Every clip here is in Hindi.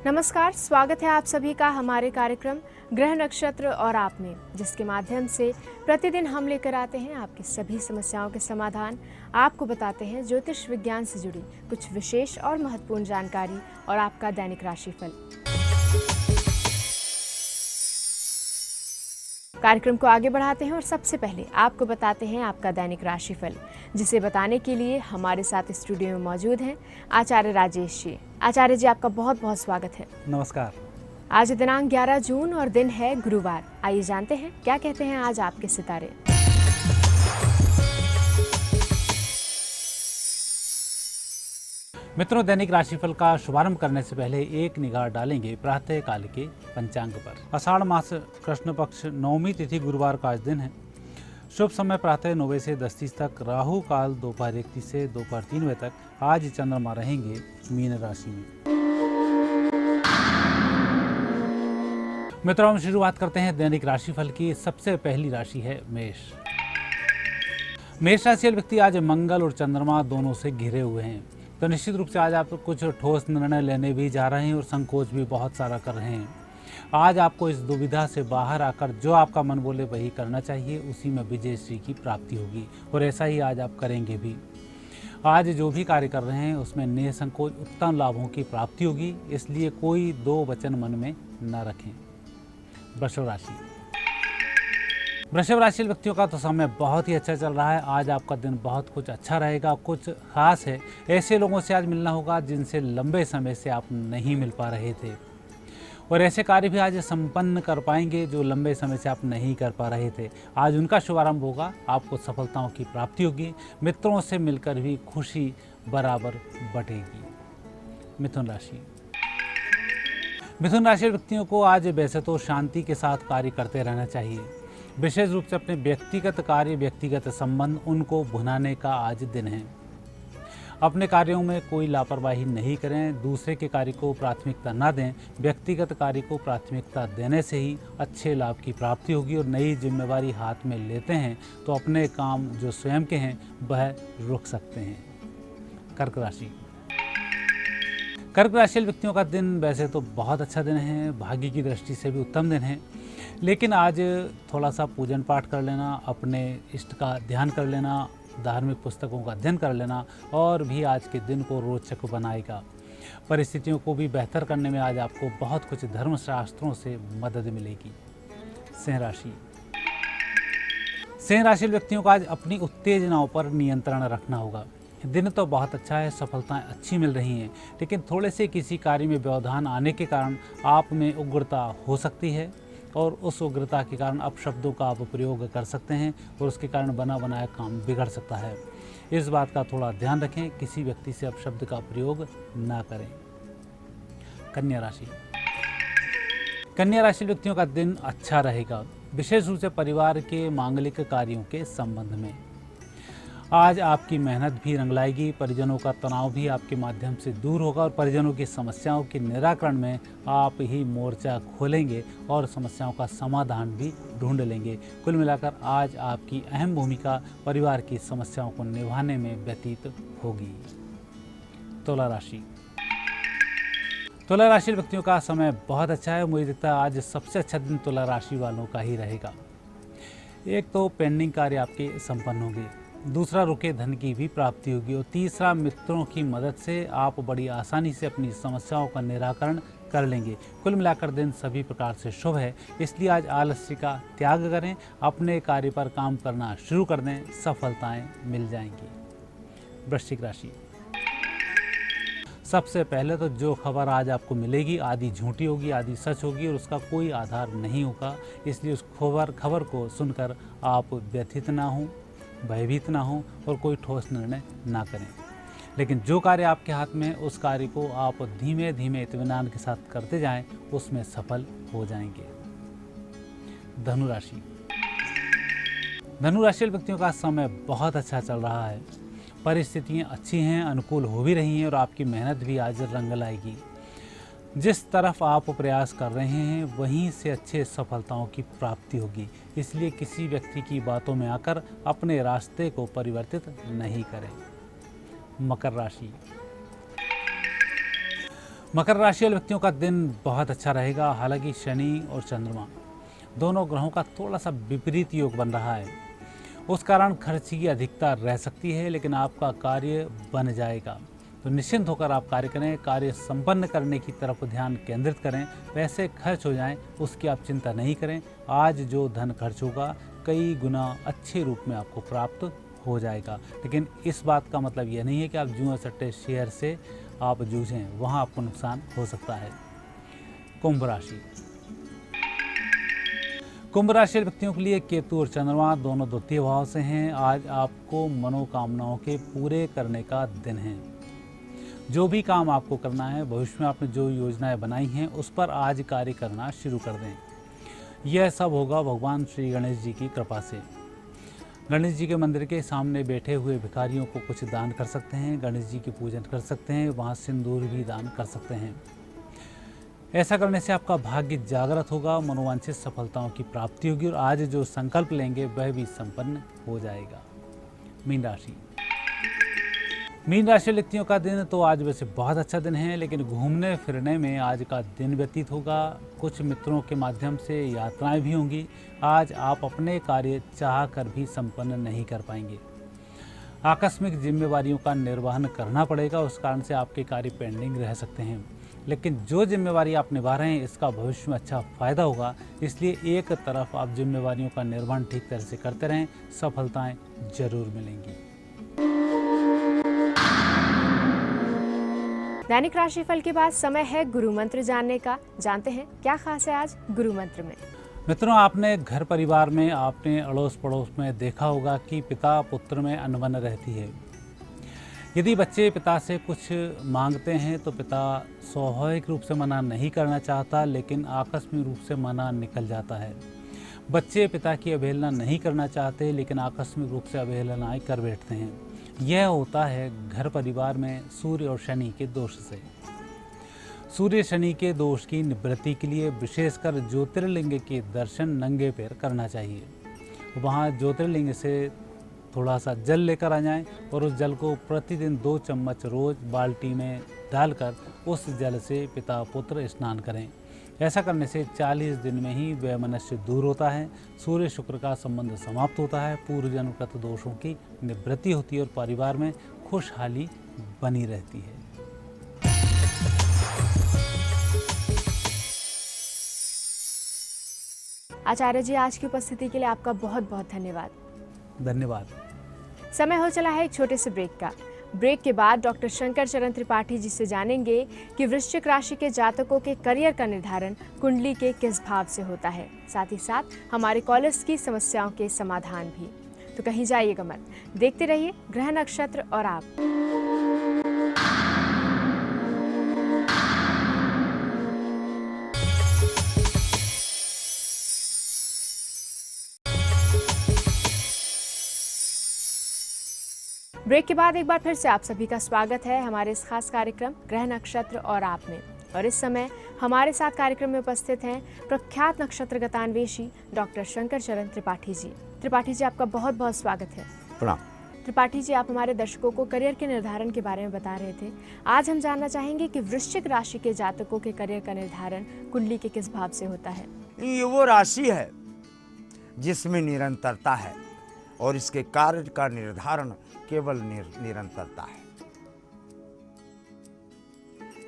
नमस्कार, स्वागत है आप सभी का हमारे कार्यक्रम ग्रह नक्षत्र और आप में, जिसके माध्यम से प्रतिदिन हम लेकर आते हैं आपकी सभी समस्याओं के समाधान। आपको बताते हैं ज्योतिष विज्ञान से जुड़ी कुछ विशेष और महत्वपूर्ण जानकारी और आपका दैनिक राशिफल। कार्यक्रम को आगे बढ़ाते हैं और सबसे पहले आपको बताते हैं आपका दैनिक राशिफल, जिसे बताने के लिए हमारे साथ स्टूडियो में मौजूद हैं आचार्य राजेश जी। आचार्य जी, आपका बहुत बहुत स्वागत है। नमस्कार। आज दिनांक 11 जून और दिन है गुरुवार। आइए जानते हैं क्या कहते हैं आज आपके सितारे। मित्रों, दैनिक राशिफल का शुभारंभ करने से पहले एक निगाह डालेंगे प्रातः काल के पंचांग पर। आषाढ़ मास कृष्ण पक्ष नवमी तिथि गुरुवार का आज दिन है। शुभ समय प्रातः 9 बजे से 10:30 तक, राहु काल दोपहर 1:30 से दोपहर 3 बजे तक। आज चंद्रमा रहेंगे मीन राशि में। मित्रों, हम शुरुआत करते हैं दैनिक राशिफल की। सबसे पहली राशि है मेष। मेष राशि वाले व्यक्ति आज मंगल और चंद्रमा दोनों से घिरे हुए हैं, तो निश्चित रूप से आज आप कुछ ठोस निर्णय लेने भी जा रहे हैं और संकोच भी बहुत सारा कर रहे हैं। आज आपको इस दुविधा से बाहर आकर जो आपका मन बोले वही करना चाहिए, उसी में विजयश्री की प्राप्ति होगी और ऐसा ही आज आप करेंगे भी। आज जो भी कार्य कर रहे हैं उसमें निसंकोच उत्तम लाभों की प्राप्ति होगी, इसलिए कोई दो वचन मन में न रखें। वृषभ राशि। वृषभ राशि व्यक्तियों का तो समय बहुत ही अच्छा चल रहा है। आज आपका दिन बहुत कुछ अच्छा रहेगा। कुछ खास है, ऐसे लोगों से आज मिलना होगा जिनसे लंबे समय से आप नहीं मिल पा रहे थे, और ऐसे कार्य भी आज संपन्न कर पाएंगे जो लंबे समय से आप नहीं कर पा रहे थे। आज उनका शुभारंभ होगा, आपको सफलताओं की प्राप्ति होगी। मित्रों से मिलकर भी खुशी बराबर बटेगी। मिथुन राशि। मिथुन राशि व्यक्तियों को आज वैसे तो शांति के साथ कार्य करते रहना चाहिए। विशेष रूप से अपने व्यक्तिगत कार्य, व्यक्तिगत संबंध, उनको भुनाने का आज दिन है। अपने कार्यों में कोई लापरवाही नहीं करें, दूसरे के कार्य को प्राथमिकता न दें। व्यक्तिगत कार्य को प्राथमिकता देने से ही अच्छे लाभ की प्राप्ति होगी, और नई जिम्मेवारी हाथ में लेते हैं तो अपने काम जो स्वयं के हैं वह रुक सकते हैं। कर्क राशि। कर्क राशि व्यक्तियों का दिन वैसे तो बहुत अच्छा दिन है, भाग्य की दृष्टि से भी उत्तम दिन है, लेकिन आज थोड़ा सा पूजन पाठ कर लेना, अपने इष्ट का ध्यान कर लेना, धार्मिक पुस्तकों का अध्ययन कर लेना और भी आज के दिन को रोचक बनाएगा। परिस्थितियों को भी बेहतर करने में आज आपको बहुत कुछ धर्मशास्त्रों से मदद मिलेगी। सिंह राशि। सिंह राशि व्यक्तियों को आज अपनी उत्तेजनाओं पर नियंत्रण रखना होगा। दिन तो बहुत अच्छा है, सफलताएं अच्छी मिल रही हैं, लेकिन थोड़े से किसी कार्य में व्यवधान आने के कारण आप में उग्रता हो सकती है, और उस उग्रता के कारण अपशब्दों का आप प्रयोग कर सकते हैं और उसके कारण बना बनाया काम बिगड़ सकता है। इस बात का थोड़ा ध्यान रखें, किसी व्यक्ति से अपशब्द का प्रयोग ना करें। कन्या राशि। कन्या राशि व्यक्तियों का दिन अच्छा रहेगा, विशेष रूप से परिवार के मांगलिक कार्यों के संबंध में। आज आपकी मेहनत भी रंग लाएगी, परिजनों का तनाव भी आपके माध्यम से दूर होगा और परिजनों की समस्याओं के निराकरण में आप ही मोर्चा खोलेंगे और समस्याओं का समाधान भी ढूंढ लेंगे। कुल मिलाकर आज आपकी अहम भूमिका परिवार की समस्याओं को निभाने में व्यतीत होगी। तुला राशि। तुला राशि व्यक्तियों का समय बहुत अच्छा है। मुझे दिखता है आज सबसे अच्छा दिन तुला राशि वालों का ही रहेगा। एक तो पेंडिंग कार्य आपके संपन्न होंगे, दूसरा रुके धन की भी प्राप्ति होगी, और तीसरा मित्रों की मदद से आप बड़ी आसानी से अपनी समस्याओं का निराकरण कर लेंगे। कुल मिलाकर दिन सभी प्रकार से शुभ है, इसलिए आज आलस्य का त्याग करें, अपने कार्य पर काम करना शुरू कर दें, सफलताएं मिल जाएंगी। वृश्चिक राशि। सबसे पहले तो जो खबर आज आपको मिलेगी आधी झूठी होगी, आधी सच होगी और उसका कोई आधार नहीं होगा, इसलिए उस खबर को सुनकर आप व्यथित ना हों, भयभीत ना हो और कोई ठोस निर्णय ना करें। लेकिन जो कार्य आपके हाथ में है उस कार्य को आप धीमे धीमे इत्मीनान के साथ करते जाएं, उसमें सफल हो जाएंगे। धनु राशि। धनु राशि व्यक्तियों का समय बहुत अच्छा चल रहा है, परिस्थितियां अच्छी हैं, अनुकूल हो भी रही हैं और आपकी मेहनत भी आज रंग लाएगी। जिस तरफ आप प्रयास कर रहे हैं वहीं से अच्छे सफलताओं की प्राप्ति होगी, इसलिए किसी व्यक्ति की बातों में आकर अपने रास्ते को परिवर्तित नहीं करें। मकर राशि। मकर राशि वाले व्यक्तियों का दिन बहुत अच्छा रहेगा। हालांकि शनि और चंद्रमा दोनों ग्रहों का थोड़ा सा विपरीत योग बन रहा है, उस कारण खर्च की अधिकता रह सकती है, लेकिन आपका कार्य बन जाएगा। तो निश्चिंत होकर आप कार्य करें, कार्य संपन्न करने की तरफ ध्यान केंद्रित करें। पैसे खर्च हो जाएं उसकी आप चिंता नहीं करें। आज जो धन खर्च होगा कई गुना अच्छे रूप में आपको प्राप्त हो जाएगा। लेकिन इस बात का मतलब यह नहीं है कि आप जुआ सट्टे शेयर से आप जूझें, वहाँ आपको नुकसान हो सकता है। कुंभ राशि। कुंभ राशि व्यक्तियों के लिए केतु और चंद्रमा दोनों द्वितीय भाव से हैं। आज आपको मनोकामनाओं के पूरे करने का दिन है। जो भी काम आपको करना है, भविष्य में आपने जो योजनाएं बनाई हैं उस पर आज कार्य करना शुरू कर दें। यह सब होगा भगवान श्री गणेश जी की कृपा से। गणेश जी के मंदिर के सामने बैठे हुए भिखारियों को कुछ दान कर सकते हैं, गणेश जी की पूजन कर सकते हैं, वहाँ सिंदूर भी दान कर सकते हैं। ऐसा करने से आपका भाग्य जागृत होगा, मनोवांछित सफलताओं की प्राप्ति होगी और आज जो संकल्प लेंगे वह भी संपन्न हो जाएगा। मीन राशि। मीन राशि व्यक्तियों का दिन तो आज वैसे बहुत अच्छा दिन है, लेकिन घूमने फिरने में आज का दिन व्यतीत होगा। कुछ मित्रों के माध्यम से यात्राएं भी होंगी। आज आप अपने कार्य चाह कर भी संपन्न नहीं कर पाएंगे। आकस्मिक जिम्मेवारियों का निर्वहन करना पड़ेगा, उस कारण से आपके कार्य पेंडिंग रह सकते हैं। लेकिन जो जिम्मेवारी आप निभा रहे हैं इसका भविष्य में अच्छा फायदा होगा, इसलिए एक तरफ आप जिम्मेवारियों का निर्वहन ठीक तरह से करते रहें, सफलताएं जरूर मिलेंगी। दैनिक राशिफल के बाद समय है गुरु मंत्र जानने का। जानते हैं क्या खास है आज गुरु मंत्र में। मित्रों, आपने घर परिवार में, आपने अड़ोस पड़ोस में देखा होगा कि पिता पुत्र में अनबन रहती है। यदि बच्चे पिता से कुछ मांगते हैं तो पिता स्वाभाविक रूप से मना नहीं करना चाहता, लेकिन आकस्मिक रूप से मना निकल जाता है। बच्चे पिता की अवहेलना नहीं करना चाहते, लेकिन आकस्मिक रूप से अवहेलनाएं कर बैठते हैं। यह होता है घर परिवार में सूर्य और शनि के दोष से। सूर्य शनि के दोष की निवृत्ति के लिए विशेषकर ज्योतिर्लिंग के दर्शन नंगे पैर करना चाहिए। वहाँ ज्योतिर्लिंग से थोड़ा सा जल लेकर आ जाएं और उस जल को प्रतिदिन 2 चम्मच रोज बाल्टी में डालकर उस जल से पिता पुत्र स्नान करें। ऐसा करने से 40 दिन में ही वैमनस्य दूर होता है, सूर्य शुक्र का संबंध समाप्त होता है, पूर्व जन्मगत दोषों की निवृत्ति होती है और परिवार में खुशहाली बनी रहती है। आचार्य जी, आज की उपस्थिति के लिए आपका बहुत बहुत धन्यवाद। धन्यवाद। समय हो चला है एक छोटे से ब्रेक का। ब्रेक के बाद डॉक्टर शंकर चरण त्रिपाठी जी से जानेंगे कि वृश्चिक राशि के जातकों के करियर का निर्धारण कुंडली के किस भाव से होता है, साथ ही साथ हमारे कॉलर्स की समस्याओं के समाधान भी। तो कहीं जाइएगा मत, देखते रहिए ग्रह नक्षत्र और आप। ब्रेक के बाद एक बार फिर से आप सभी का स्वागत है हमारे इस खास कार्यक्रम ग्रह नक्षत्र और आप में। और इस समय हमारे साथ कार्यक्रम में उपस्थित हैं प्रख्यात नक्षत्र गतान्वेषी डॉक्टर शंकर चरण त्रिपाठी जी। त्रिपाठी जी, आपका बहुत बहुत स्वागत है। प्रणाम। त्रिपाठी जी, आप हमारे दर्शकों को करियर के निर्धारण के बारे में बता रहे थे। आज हम जानना चाहेंगे कि वृश्चिक राशि के जातकों के करियर का निर्धारण कुंडली के किस भाव से होता है। ये वो राशि है जिसमें निरंतरता है और इसके कार्य का निर्धारण केवल निरंतरता है।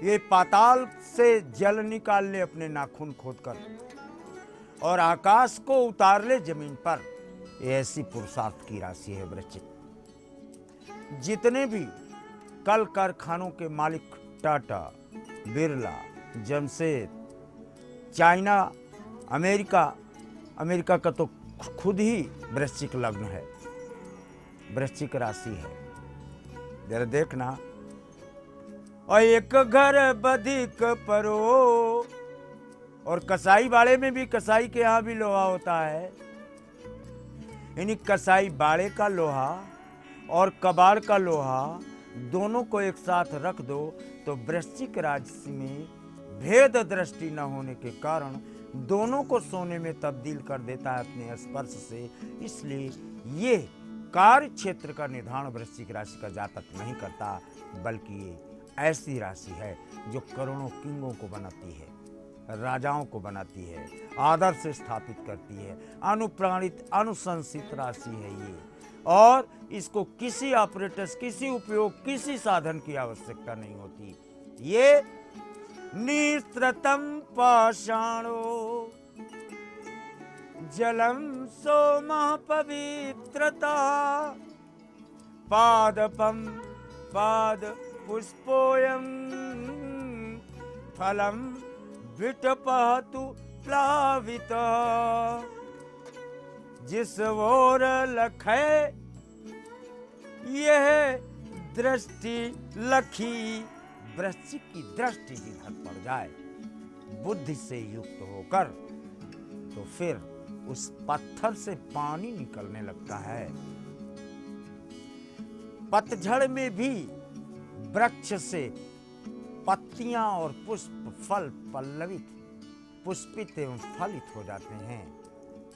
ये पाताल से जल निकाल ले अपने नाखून खोदकर और आकाश को उतार ले जमीन पर, ये ऐसी पुरुषार्थ की राशि है वृश्चिक। जितने भी कल कारखानों के मालिक टाटा, बिरला, जमशेद, चाइना, अमेरिका का तो खुद ही वृश्चिक लग्न है, वृश्चिक राशि है। जरा देखना। और एक घर बधिक परो, और कसाई बाड़े में भी, कसाई के यहाँ भी लोहा होता है, यानी कसाई बाड़े का लोहा और कबाड़ का लोहा दोनों को एक साथ रख दो तो वृश्चिक राशि में भेद दृष्टि न होने के कारण दोनों को सोने में तब्दील कर देता है अपने स्पर्श से। इसलिए ये कार्य क्षेत्र का निर्धारण वृश्चिक राशि का जातक नहीं करता, बल्कि ये ऐसी राशि है जो करोड़ों किंगों को बनाती है, राजाओं को बनाती है, आदर्श स्थापित करती है। अनुप्राणित अनुशंसित राशि है ये, और इसको किसी ऑपरेटर्स, किसी उपयोग, किसी साधन की आवश्यकता नहीं होती। ये निस्तृतम पाषाणो जलम सोमः पवित्रता पादपम पाद पुष्पोयम फलम विटपहतु प्लावित। जिस ओर लखे यह दृष्टि लखी, वृश्चिक की दृष्टि जिधर पड़ जाए बुद्धि से युक्त होकर, तो फिर उस पत्थर से पानी निकलने लगता है। पतझड़ में भी वृक्ष से पत्तियां और पुष्प फल पल्लवित, पुष्पित एवं फलित हो जाते हैं।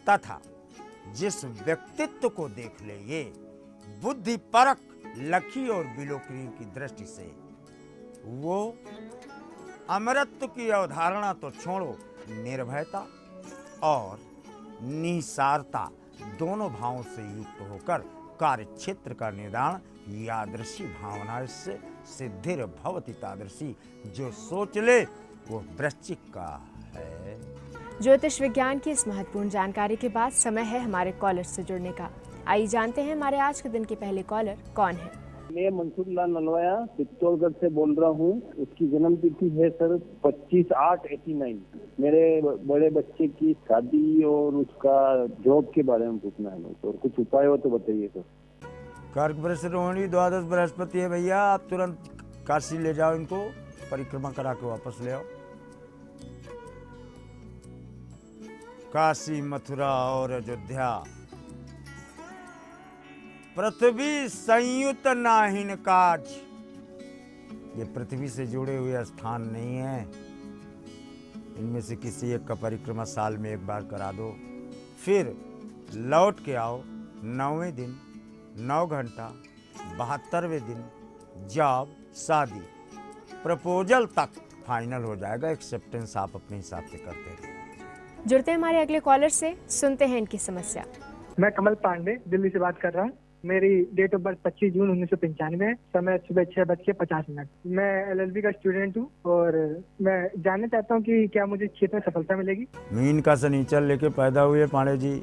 तथा जिस व्यक्तित्व को देख ले ये बुद्धि परक लखी और विलोकिनी की दृष्टि से, वो अमरत्व की अवधारणा तो छोड़ो, निर्भयता और निसारता दोनों भावों से युक्त होकर कार्य क्षेत्र का निर्धारण यादृशी भावना से सिद्धिर भवति तादृशी, जो सोच ले वो वृश्चिक का है। ज्योतिष विज्ञान की इस महत्वपूर्ण जानकारी के बाद समय है हमारे कॉलर से जुड़ने का। आइए जानते हैं हमारे आज के दिन के पहले कॉलर कौन है। मैं मनसुख लाल नलवाया चित्तौड़गढ़ से बोल रहा हूँ। उसकी जन्म तिथि है सर 25/8/89। मेरे बड़े बच्चे की शादी और उसका जॉब के बारे में पूछना है मुझे, और कुछ उपाय हो तो बताइए सर। कर्क वृष रोहिणी द्वादश बृहस्पति है भैया, आप तुरंत काशी ले जाओ, इनको परिक्रमा करा के वापस ले आओ। काशी, मथुरा और अयोध्या पृथ्वी संयुत नाहिन काज, ये पृथ्वी से जुड़े हुए स्थान नहीं है। इनमें से किसी एक का परिक्रमा साल में एक बार करा दो, फिर लौट के आओ। 9वें दिन 9 घंटा 72वें दिन जॉब, शादी, प्रपोजल तक फाइनल हो जाएगा। एक्सेप्टेंस आप अपने हिसाब से करते रहिए। जुड़ते हैं हमारे अगले कॉलर से, सुनते हैं इनकी समस्या। मैं कमल पांडे दिल्ली से बात कर रहा हूँ। मेरी डेट ऑफ बर्थ 25 जून 1995 है। समय सुबह 6:50। मैं LLB का स्टूडेंट हूँ और मैं जानना चाहता हूँ कि क्या मुझे क्षेत्र में सफलता मिलेगी। मीन का शनिचर लेके पैदा हुए पांडे जी।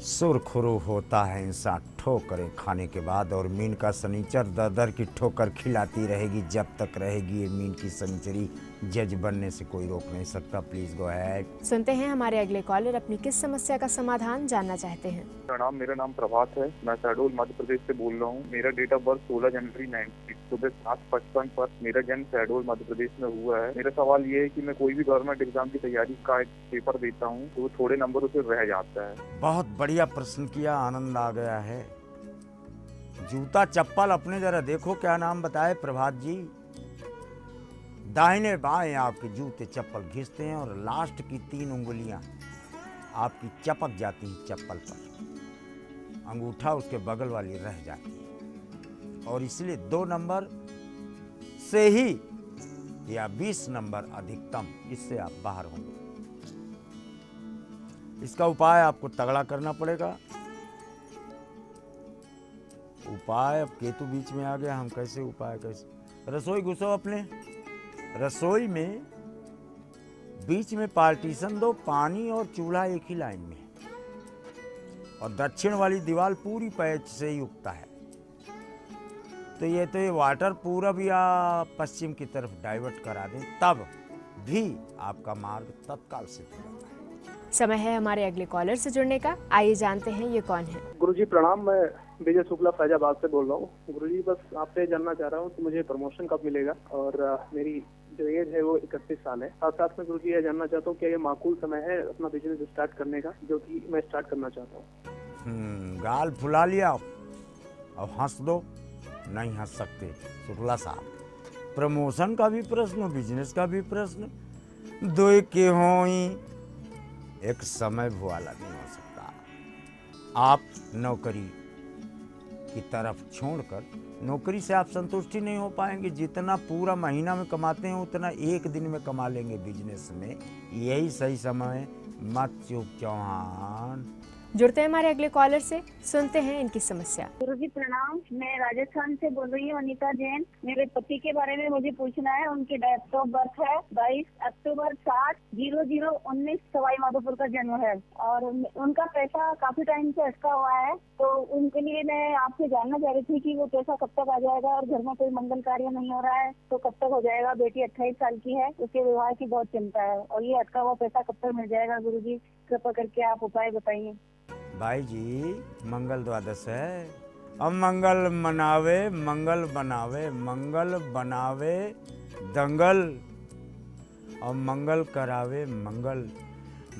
सुरखुरू होता है इंसान ठोकरें खाने के बाद, और मीन का शनिचर दर दर की ठोकर खिलाती रहेगी जब तक रहेगी ये मीन की शनिचरी। जज बनने से कोई रोक नहीं सकता। Please go ahead. सुनते हैं हमारे अगले कॉलर अपनी किस समस्या का समाधान जानना चाहते हैं। प्रणाम, मेरा नाम प्रभात है। मैं शहडोल मध्य प्रदेश से बोल रहा हूँ। मेरा डेट ऑफ बर्थ 16 जनवरी 1990 सुबह 7:55 पर मेरा जन्म शहडोल मध्य प्रदेश में हुआ है। मेरा सवाल ये है कि मैं कोई भी गवर्नमेंट एग्जाम की तैयारी का एक पेपर देता हूँ तो थोड़े नंबरों से रह जाता है। बहुत बढ़िया प्रश्न किया, आनंद आ गया है। जूता चप्पल अपने जरा देखो, क्या नाम बताए प्रभात जी। दाहिने बाएं आपके जूते चप्पल घिसते हैं और लास्ट की 3 उंगलियां आपकी चपक जाती हैं चप्पल पर, अंगूठा उसके बगल वाली रह जाती है, और इसलिए 2 नंबर से ही या 20 नंबर अधिकतम, इससे आप बाहर होंगे। इसका उपाय आपको तगड़ा करना पड़ेगा। उपाय, अब केतु बीच में आ गया, हम कैसे उपाय कैसे। रसोई घुसो अपने रसोई में, बीच में पार्टीशन दो, पानी और चूल्हा एक ही लाइन में, और दक्षिण वाली दीवार पूरी पैच से युक्त है। तो ये वाटर पूरब या पश्चिम की तरफ डाइवर्ट करा दें, तब भी आपका मार्ग तत्काल सिद्ध हो जाता है। समय है हमारे अगले कॉलर से जुड़ने का। आइए जानते हैं ये कौन है। गुरुजी प्रणाम, मैं विजय शुक्ला फैजाबाद से बोल रहा हूँ। गुरुजी बस आपसे जानना चाह रहा हूँ कि मुझे प्रमोशन कब मिलेगा, और मेरी जो एज है वो 31 साल है। साथ साथ में गुरुजी ये जानना चाहता हूँ क्या ये माकूल समय है अपना बिजनेस स्टार्ट करने का, जो कि मैं स्टार्ट करना चाहता हूँ। गाल फुला लिया और हंस दो, नहीं हंस सकते शुक्ला साहब। प्रमोशन का भी प्रश्न, बिजनेस का भी प्रश्न, दो के होई एक समय भुआला नहीं हो सकता। आप नौकरी की तरफ छोड़कर नौकरी से आप संतुष्टि नहीं हो पाएंगे। जितना पूरा महीना में कमाते हैं उतना एक दिन में कमा लेंगे बिजनेस में। यही सही समय है, मत चूक चौहान। जुड़ते हैं हमारे अगले कॉलर से, सुनते हैं इनकी समस्या। गुरुजी प्रणाम, मैं राजस्थान से बोल रही हूँ, अनीता जैन। मेरे पति के बारे में मुझे पूछना है। उनकी डेट ऑफ बर्थ है 22 अक्टूबर 60/00/19, सवाई माधोपुर का जन्म है और उनका पैसा काफी टाइम से अटका हुआ है। तो उनके लिए मैं आपसे जानना चाह रही थी कि वो पैसा कब तक आ जाएगा और घर में कोई मंगल कार्य नहीं हो रहा है तो कब तक हो जाएगा। बेटी 28 साल की है, उसके विवाह की बहुत चिंता है और ये अटका हुआ पैसा कब तक मिल जाएगा। गुरुजी कृपा करके आप उपाय बताइए। भाई जी, मंगल द्वादश है। अब मंगल मनावे, मंगल बनावे, मंगल बनावे दंगल और मंगल करावे मंगल।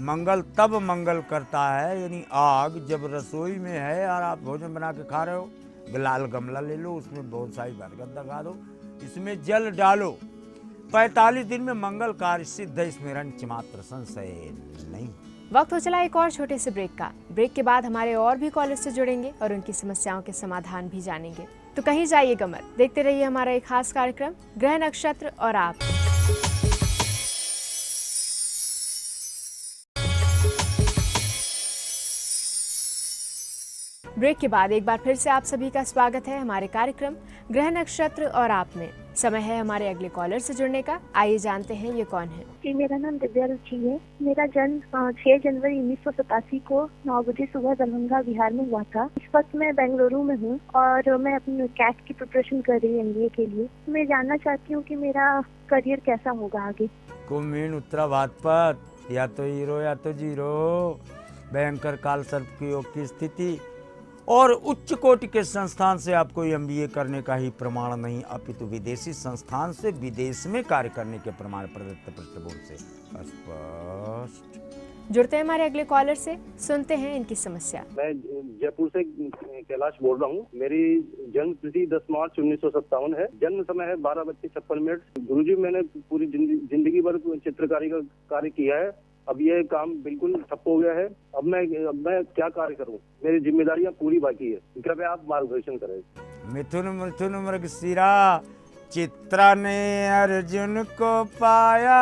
मंगल तब मंगल करता है, यानी आग जब रसोई में है और आप भोजन बना के खा रहे हो, लाल गमला ले लो, उसमें बहुत सारी बरगद लगा दो, इसमें जल डालो। 45 दिन में मंगल कार्य सिद्ध है, इसमें रंच मात्र संशय नहीं। वक्त हो चला एक और छोटे से ब्रेक का। ब्रेक के बाद हमारे और भी कॉलर से जुड़ेंगे और उनकी समस्याओं के समाधान भी जानेंगे। तो कहीं जाइएगा मत, देखते रहिए हमारा एक खास कार्यक्रम ग्रह नक्षत्र और आप। ब्रेक के बाद एक बार फिर से आप सभी का स्वागत है हमारे कार्यक्रम ग्रह नक्षत्र और आप में। समय है हमारे अगले कॉलर से जुड़ने का। आइए जानते हैं ये कौन है। जी, मेरा नाम दिव्या रुचि है। मेरा जन्म 6 जनवरी 1987 को 9 बजे सुबह दरभंगा बिहार में हुआ था। इस वक्त मैं बेंगलुरु में हूँ और मैं अपनी कैट की प्रिपरेशन कर रही हूँ MBA के लिए। मैं जानना चाहती हूँ कि मेरा करियर कैसा होगा आगे। कुंभीन उत्तरा भाद्रपद, या तो हीरो या तो जीरो। भयंकर काल सर्प की योग की स्थिति और उच्च कोटि के संस्थान से आपको MBA करने का ही प्रमाण नहीं, अपितु विदेशी संस्थान से विदेश में कार्य करने के प्रमाण प्रदत्त पृष्ठभूमि से स्पष्ट। जुड़ते हैं हमारे अगले कॉलर से, सुनते हैं इनकी समस्या। मैं जयपुर से कैलाश बोल रहा हूँ। मेरी जन्म तिथि 10 मार्च 1957 है। जन्म समय है 12:56। गुरुजी, मैंने पूरी जिंदगी भर चित्रकारी का कार्य किया है। अब ये काम बिल्कुल ठप हो गया है। अब मैं क्या कार्य करूं? मेरी जिम्मेदारियां पूरी बाकी है, कृपया आप मार्गदर्शन करें। मिथुन मिथुन मृगशिरा, चित्रा ने अर्जुन को पाया।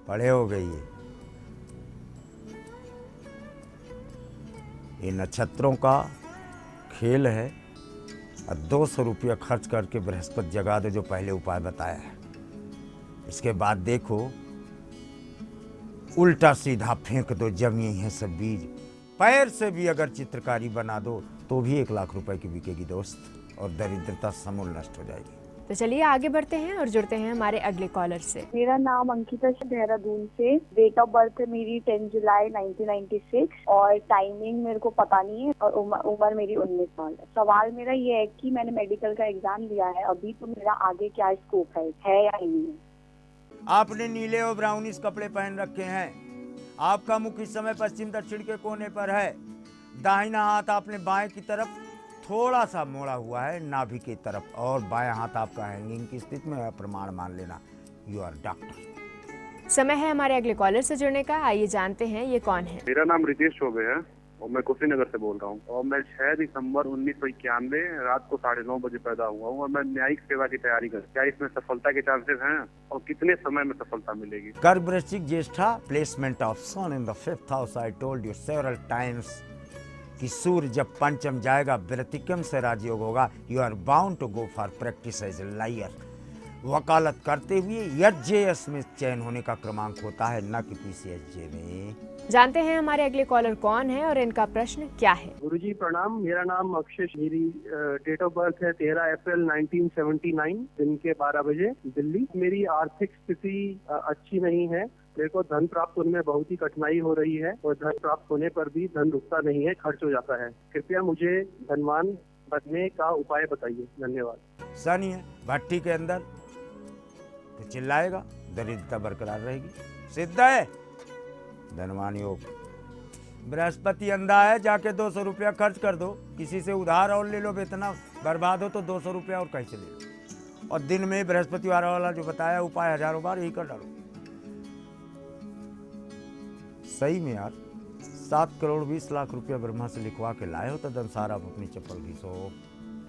पढ़े हो गई ये नक्षत्रों का खेल है और 200 रुपया खर्च करके बृहस्पति जगा दो, जो पहले उपाय बताया है। इसके बाद देखो, उल्टा सीधा फेंक दो, जमी है सब बीज। पैर से भी अगर चित्रकारी बना दो तो भी 1 लाख रुपए की बिकेगी दोस्त, और दरिद्रता समूल नष्ट हो जाएगी। तो चलिए आगे बढ़ते हैं और जुड़ते हैं हमारे अगले कॉलर से। मेरा नाम अंकिता है, देहरादून से। डेट ऑफ बर्थ है मेरी 10 जुलाई 1996 और टाइमिंग मेरे को पता नहीं है और उम्र मेरी 19 साल है। सवाल मेरा ये है कि मैंने मेडिकल का एग्जाम दिया है अभी, तो मेरा आगे क्या स्कोप है या नहीं है। आपने नीले और ब्राउनिश कपड़े पहन रखे हैं। आपका मुख इस समय पश्चिम दक्षिण के कोने पर है। दाहिना हाथ आपने बाएं की तरफ थोड़ा सा मोड़ा हुआ है, नाभि की तरफ, और बायां हाथ आपका हैंगिंग की स्थिति में है। प्रमाण मान लेना, यू आर डॉक्टर। समय है हमारे अगले कॉलर से जुड़ने का। आइए जानते हैं ये कौन है। मेरा नाम रितेश चौबे है और मैं कुशीनगर से बोल रहा हूँ और मैं 6 दिसंबर 1991 रात को 9:30 बजे पैदा हुआ हूँ और मैं न्यायिक सेवा की तैयारी कर। क्या इसमें सफलता के चांसेस हैं और कितने समय में सफलता मिलेगी? कर्क वृश्चिक ज्येष्ठा, placement of sun in the 5th house. I told you several times कि सूर्य जब पंचम जाएगा व्यतिक्रम से राजयोग होगा। You are bound to go for practice as a lawyer. वकालत करते हुए HJS में चयन होने का क्रमांक होता है, न कि PCSJ में। जानते हैं हमारे अगले कॉलर कौन है और इनका प्रश्न क्या है। गुरुजी प्रणाम, मेरा नाम अक्षय। मेरी डेट ऑफ बर्थ है 13 अप्रैल 1979, दिन के 12 बजे, दिल्ली। मेरी आर्थिक स्थिति अच्छी नहीं है। मेरे को धन प्राप्त होने में बहुत ही कठिनाई हो रही है और धन प्राप्त होने पर भी धन रुकता नहीं है, खर्च हो जाता है। कृपया मुझे धनवान बनने का उपाय बताइए। धन्यवाद। शनि है भट्टी के अंदर तो चिल्लाएगा, दरिद्रता बरकरार रहेगी। सिद्ध है धनवान योग। बृहस्पति अंधा है, जाके 200 रुपया खर्च कर दो, किसी से उधार और ले लो, इतना बर्बाद हो तो 200 रुपया और कैसे ले लो। और दिन में बृहस्पति वाला जो बताया उपाय 1000 बार यही कर डालो। सही में यार, 7 करोड़ 20 लाख रुपया ब्रह्मा से लिखवा के लाए हो तो दंसार आप अपनी चप्पल घिसो।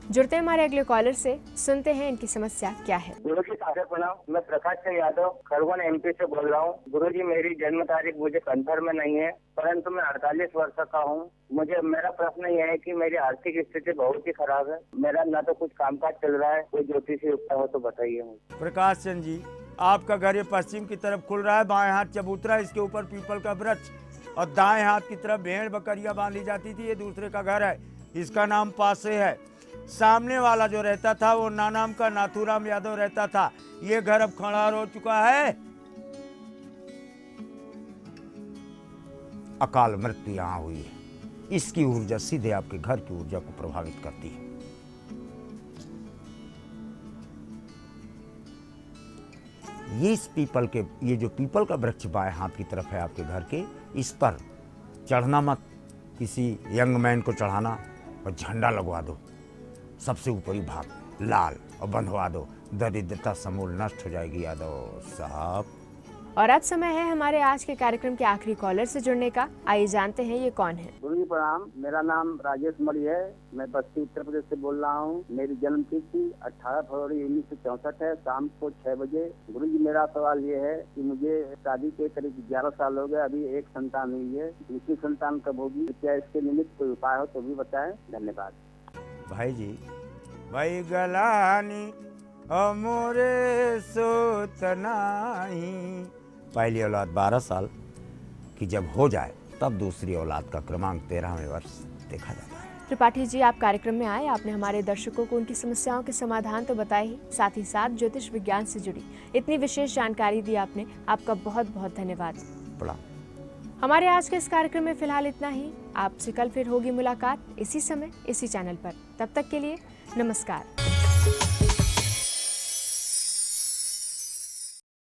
जुड़ते हैं हमारे अगले कॉलर से, सुनते हैं इनकी समस्या क्या है। गुरुजी सागर प्रणाम। मैं प्रकाश चंद्र यादव खरगोन MP से बोल रहा हूँ। गुरुजी मेरी जन्म तारीख मुझे कंफर्म में नहीं है, परंतु मैं 48 वर्ष का हूँ। मेरा प्रश्न यह है कि मेरी आर्थिक स्थिति बहुत ही खराब है। मेरा ना तो कुछ कामकाज चल रहा है, कोई ज्योतिषी उपचार हो तो बताइए मुझे। प्रकाश चंद जी, आपका घर ये पश्चिम की तरफ खुल रहा है, बाएं हाथ चबूतरा, इसके ऊपर पीपल का वृक्ष और दाएं हाथ की तरफ भेड़ बकरियां बांधी जाती थी। ये दूसरे का घर है, इसका नाम पासे है। सामने वाला जो रहता था वो नाम का नाथूराम यादव रहता था। ये घर अब खंडार हो चुका है। अकाल मृत्यु यहाँ हुई है। इसकी ऊर्जा सीधे आपके घर की ऊर्जा को प्रभावित करती है। ये जो पीपल का वृक्ष बाएं हाथ की तरफ है आपके घर के, इस पर चढ़ना मत। किसी यंग मैन को चढ़ाना और झंडा लगवा दो सबसे ऊपरी भाग लाल और बंधवा दो। दरिद्रता समूल नष्ट हो जाएगी यादव साहब। और अब समय है हमारे आज के कार्यक्रम के आखिरी कॉलर से जुड़ने का। आइए जानते हैं ये कौन है। गुरुजी प्रणाम। मेरा नाम राजेश मणि है। मैं बस्ती उत्तर प्रदेश से बोल रहा हूँ। मेरी जन्म तिथि 18 फरवरी 1964 है, शाम को 6 बजे। गुरुजी मेरा सवाल ये है कि मुझे शादी के करीब 11 साल हो गए, अभी एक संतान हुई है। दूसरी संतान कब होगी? क्या इसके निमित्त कोई उपाय हो तो भी बताएं। धन्यवाद। भाई जी, भाई गलानी मोरे सोतनाही। पहली औलाद 12 साल की जब हो जाए तब दूसरी औलाद का क्रमांक 13वें वर्ष देखा जाता है। त्रिपाठी जी, आप कार्यक्रम में आए, आपने हमारे दर्शकों को उनकी समस्याओं के समाधान तो बताए ही, साथ ही साथ ज्योतिष विज्ञान से जुड़ी इतनी विशेष जानकारी दी आपने। आपका बहुत बहुत धन्यवाद। प्रणाम। हमारे आज के इस कार्यक्रम में फिलहाल इतना ही। आपसे कल फिर होगी मुलाकात इसी समय इसी चैनल पर। तब तक के लिए नमस्कार।